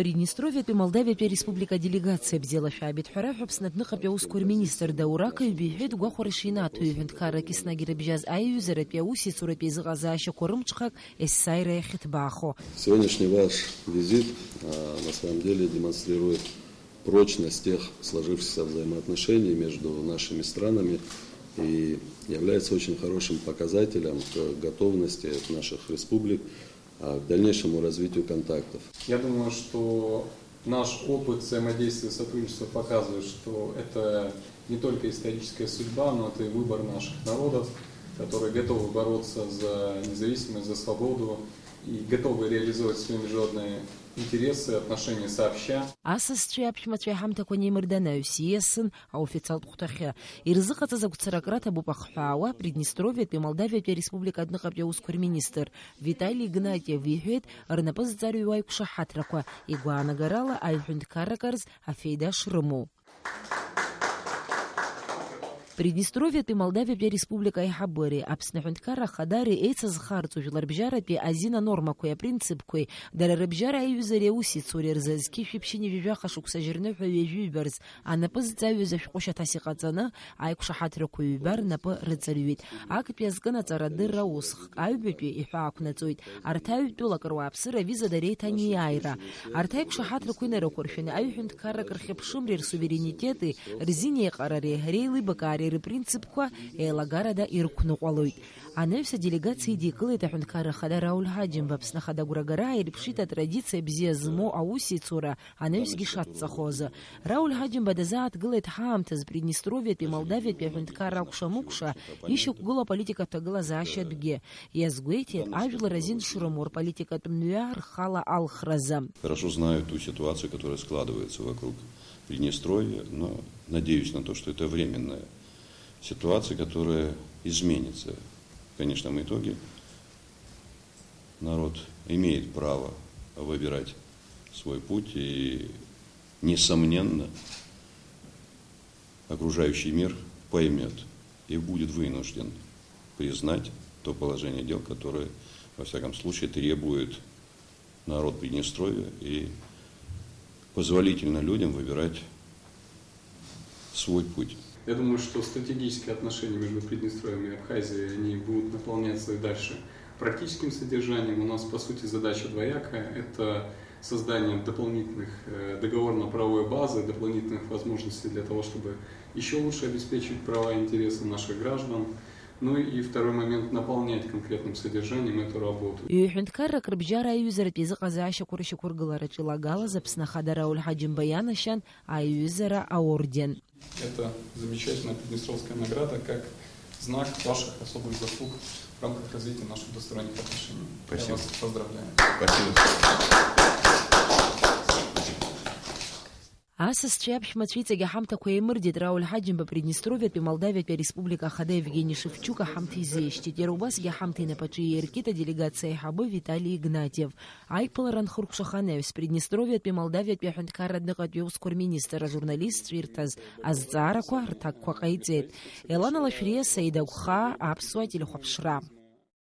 Приднестровье и Молдавия республика делегация бзела шабит хураху пснатныкъ ускор министр Даурака юбихид гуахуршинат ювентхара киснагир бжаз аюзера пяуси цурапи згазаша корымчхак эссайра хитбахо. Сегодняшний ваш визит на самом деле демонстрирует прочность тех сложившихся взаимоотношений между нашими странами и является очень хорошим показателем к готовности наших республик к дальнейшему развитию контактов. Я думаю, что наш опыт взаимодействия и сотрудничества показывает, что это не только историческая судьба, но это и выбор наших народов, которые готовы бороться за независимость, за свободу и готовы реализовать свои международные интересы, отношения сообща. Асас чьяпшматчай хамтако немырданаю сиесын, а официал тухтахе. Ирзыката загуцаракрата бупахпауа Приднестровье и Молдавия республика однокапья ускор министр Виталий Игнатьев вихет рнапыз царювай кушахатраква игуана гарала айхунд каракарз афейда шрыму. Приднестровье и Молдавия республика Ихабори, абснахунткара хадари эйцаз харцу жиларбжара пи азина норма куя принцип куй, дарарбжара юзаре уси цурерзаз кифипшини вивяха шуксажирне хуевюберз, а напыз цавюза шкуша тасикацана, айкушахатра куюбер напы рыцарюит. Ак пьязгана царадыр раусх, айбепи ихуакнацуит, артаю тулакарва апсыра виза дарейта не айра. Артай кушахатра куйнера курфин, айхунткара кархепшумрир суверенитеты, рзине караре, рейлы бакари, принцип ква элагарада иркну qalуйт. Аневса делегации дикылы тахункара хада Рауль Хаджим бапсна хада гурагара и репшита традиция бзе змо ауси цура аневс гишатца хоза. Рауль Хаджим бадазаат гылет хамтаз Приднестровье и Молдавия тахункара кушамукша ищу гула политика тагла защат бге. Язгуете ажла разин шурамор политика тумнуяр хала алхраза. Хорошо знаю ту ситуацию, которая складывается вокруг Приднестровья, но надеюсь на то, что это временная ситуация, которая изменится. В конечном итоге народ имеет право выбирать свой путь, и, несомненно, окружающий мир поймет и будет вынужден признать то положение дел, которое, во всяком случае, требует народ Приднестровья и позволительно людям выбирать свой путь. Я думаю, что стратегические отношения между Приднестровьем и Абхазией они будут наполняться и дальше практическим содержанием. У нас, по сути, задача двоякая. Это создание дополнительных договорно-правовой базы, дополнительных возможностей для того, чтобы еще лучше обеспечить права и интересы наших граждан. Ну и второй момент — наполнять конкретным содержанием эту работу. Это замечательная приднестровская награда как знак ваших особых заслуг в рамках развития наших двусторонних отношений. Спасибо. Я вас поздравляю. Спасибо. Асас чьяпш матрица гахамта куемырдит Рауль Хаджим по Приднестровье и Молдавия республика Хада Евгений Шевчука хамты зещи. Терубас гахамты на пачи иркита делегация Хабы Виталий Игнатьев. Айкпаларан Хуркшаханев с Приднестровья и Молдавия пяхунткара дныкатьевскор министра журналист Свиртаз Аззара квартак квакайцет. Элана Лашрия Саида Уха Апсуа Телехопшра.